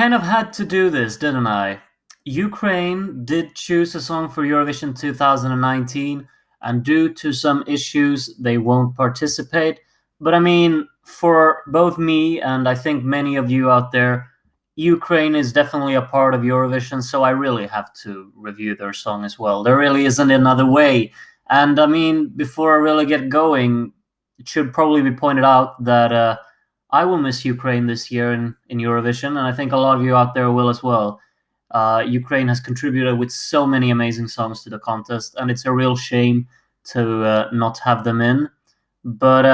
kind of had to do this, didn't I? Ukraine did choose a song for Eurovision 2019, and due to some issues, they won't participate. But I mean, for both me and I think many of you out there, Ukraine is definitely a part of Eurovision, so I really have to review their song as well. There really isn't another way. And I mean, before I really get going, it should probably be pointed out that I will miss Ukraine this year in Eurovision, and I think a lot of you out there will as well. Ukraine has contributed with so many amazing songs to the contest, and it's a real shame to not have them in. But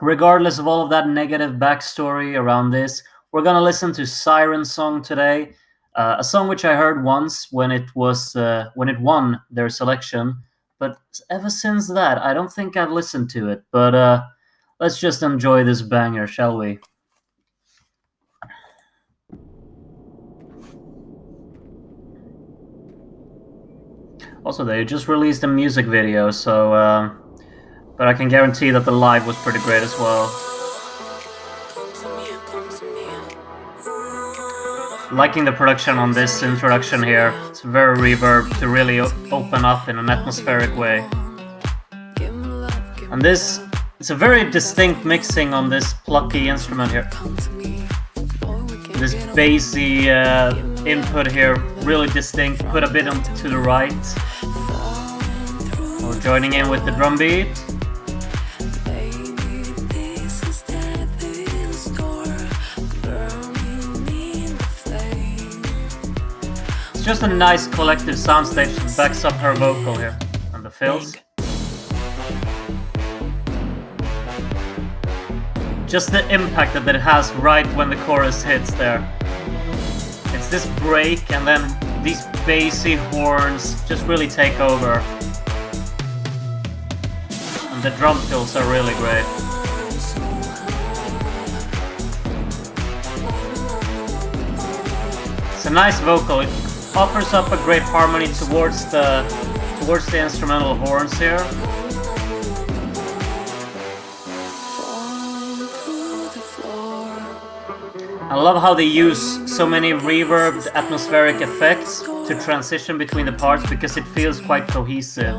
regardless of all of that negative backstory around this, we're gonna listen to Siren's song today, a song which I heard once when it won their selection, but ever since that, I don't think I've listened to it. But let's just enjoy this banger, shall we? Also, they just released a music video, so but I can guarantee that the live was pretty great as well. Liking the production on this introduction here. It's very reverb to really open up in an atmospheric way. And this, it's a very distinct mixing on this plucky instrument here. This bassy input here, really distinct. Put a bit to the right. We're joining in with the drum beat. It's just a nice collective soundstage that backs up her vocal here and the fills. Just the impact that it has right when the chorus hits there. It's this break and then these bassy horns just really take over. And the drum fills are really great. It's a nice vocal. It offers up a great harmony towards the instrumental horns here. I love how they use so many reverbed atmospheric effects to transition between the parts because it feels quite cohesive.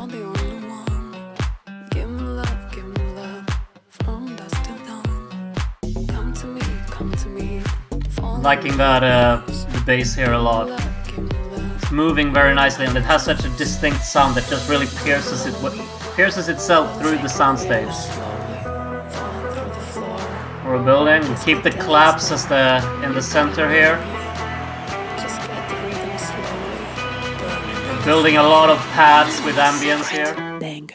Liking that the bass here a lot. It's moving very nicely and it has such a distinct sound that just really pierces itself through the soundstage. We're building. We keep the claps as in the center here. Building a lot of pads with ambience here. Dang.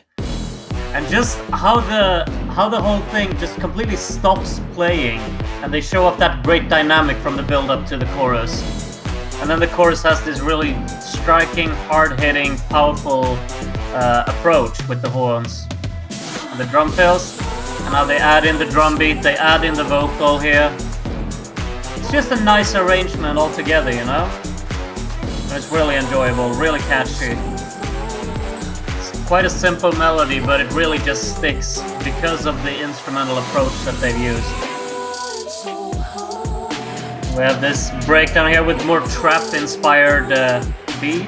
And just how the whole thing just completely stops playing, and they show off that great dynamic from the build up to the chorus. And then the chorus has this really striking, hard-hitting, powerful approach with the horns. And the drum fills. And now they add in the drum beat, they add in the vocal here. It's just a nice arrangement altogether, you know? And it's really enjoyable, really catchy. It's quite a simple melody, but it really just sticks because of the instrumental approach that they've used. We have this breakdown here with more trap-inspired beat.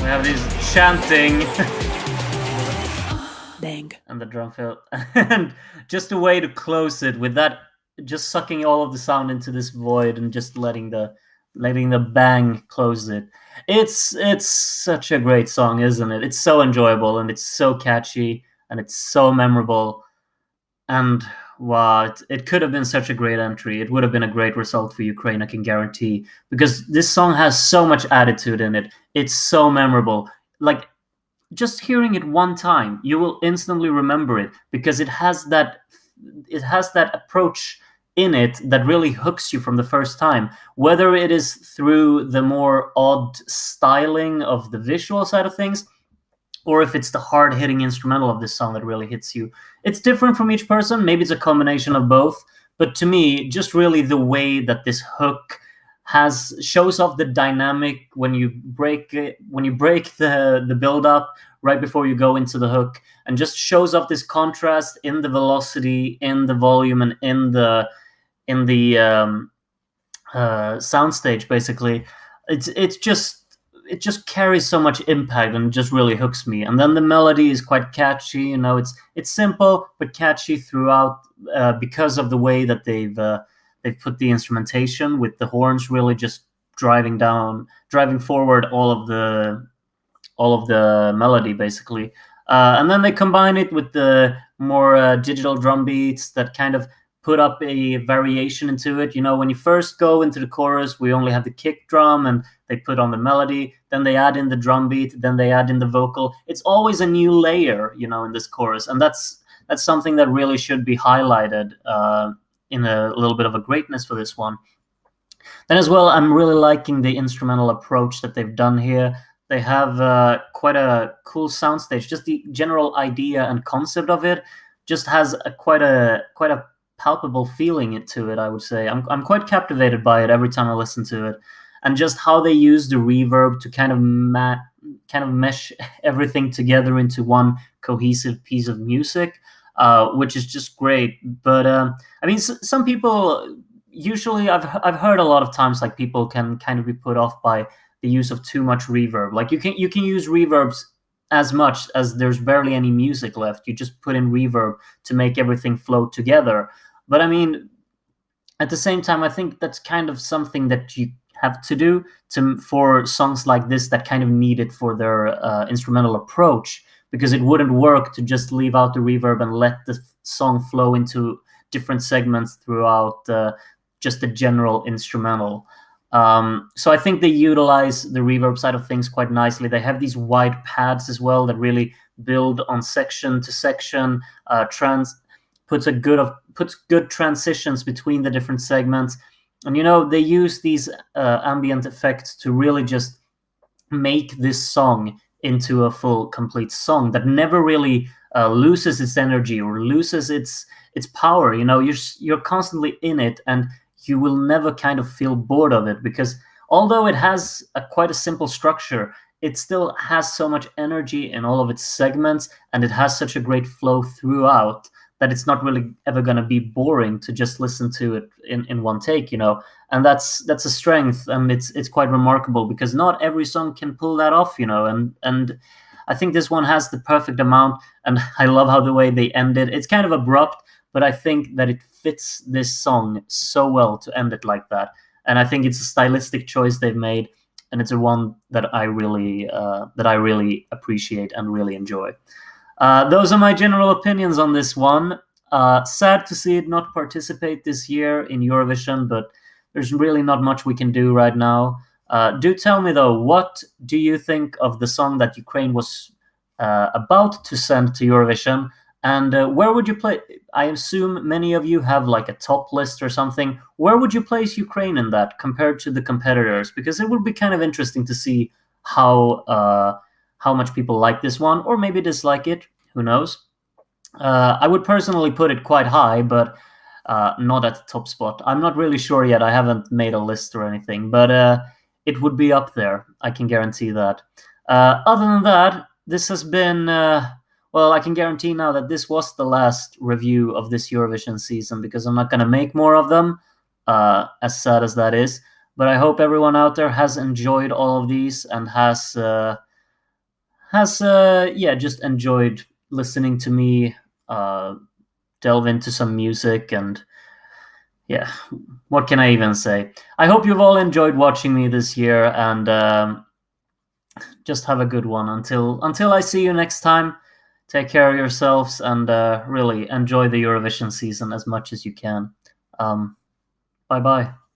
We have these chanting. Dang. And the drum fill. And just a way to close it with that, just sucking all of the sound into this void and just letting the bang close it. It's such a great song, isn't it? It's so enjoyable and it's so catchy and it's so memorable. And wow, it could have been such a great entry. It would have been a great result for Ukraine, I can guarantee. Because this song has so much attitude in it. It's so memorable. Like, just hearing it one time, you will instantly remember it. Because it has that approach in it that really hooks you from the first time. Whether it is through the more odd styling of the visual side of things, or if it's the hard-hitting instrumental of this song that really hits you. It's different from each person. Maybe it's a combination of both. But to me, just really the way that this hook has shows off the dynamic when you break the build up right before you go into the hook, and just shows off this contrast in the velocity, in the volume, and in the soundstage. Basically, it just carries so much impact and just really hooks me. And then the melody is quite catchy. It's simple but catchy throughout, because of the way that they've put the instrumentation with the horns really just driving forward all of the melody, basically. And then they combine it with the more digital drum beats that kind of put up a variation into it. When you first go into the chorus, we only have the kick drum, and they put on the melody. Then they add in the drum beat. Then they add in the vocal. It's always a new layer, in this chorus, and that's something that really should be highlighted in a little bit of a greatness for this one. Then as well, I'm really liking the instrumental approach that they've done here. They have quite a cool soundstage. Just the general idea and concept of it just has quite a palpable feeling to it. I would say I'm quite captivated by it every time I listen to it, and just how they use the reverb to kind of mesh everything together into one cohesive piece of music, which is just great. But I mean, some people usually I've heard a lot of times, like, people can kind of be put off by the use of too much reverb. Like, you can use reverbs as much as there's barely any music left. You just put in reverb to make everything flow together. But I mean, at the same time, I think that's kind of something that you have to do for songs like this that kind of need it for their instrumental approach, because it wouldn't work to just leave out the reverb and let the song flow into different segments throughout just the general instrumental. So I think they utilize the reverb side of things quite nicely. They have these wide pads as well that really build on section to section, puts good transitions between the different segments. And they use these ambient effects to really just make this song into a full complete song that never really loses its energy or loses its power. You're constantly in it, and you will never kind of feel bored of it, because although it has quite a simple structure, it still has so much energy in all of its segments, and it has such a great flow throughout that it's not really ever going to be boring to just listen to it in one take. And that's a strength, and it's quite remarkable, because not every song can pull that off. And I think this one has the perfect amount, and I love how the way they end it. It's kind of abrupt, but I think that it fits this song so well to end it like that. And I think it's a stylistic choice they've made, and it's a one that I really appreciate and really enjoy. Those are my general opinions on this one. Sad to see it not participate this year in Eurovision, but there's really not much we can do right now. Do tell me, though, what do you think of the song that Ukraine was about to send to Eurovision? And where would you play? I assume many of you have like a top list or something. Where would you place Ukraine in that compared to the competitors? Because it would be kind of interesting to see how much people like this one, or maybe dislike it. Who knows? I would personally put it quite high, but not at the top spot. I'm not really sure yet. I haven't made a list or anything, but it would be up there. I can guarantee that. Other than that, this has been. Well, I can guarantee now that this was the last review of this Eurovision season, because I'm not going to make more of them, as sad as that is. But I hope everyone out there has enjoyed all of these and has just enjoyed listening to me delve into some music. And yeah, what can I even say? I hope you've all enjoyed watching me this year, and just have a good one until I see you next time. Take care of yourselves, and really enjoy the Eurovision season as much as you can. Bye bye.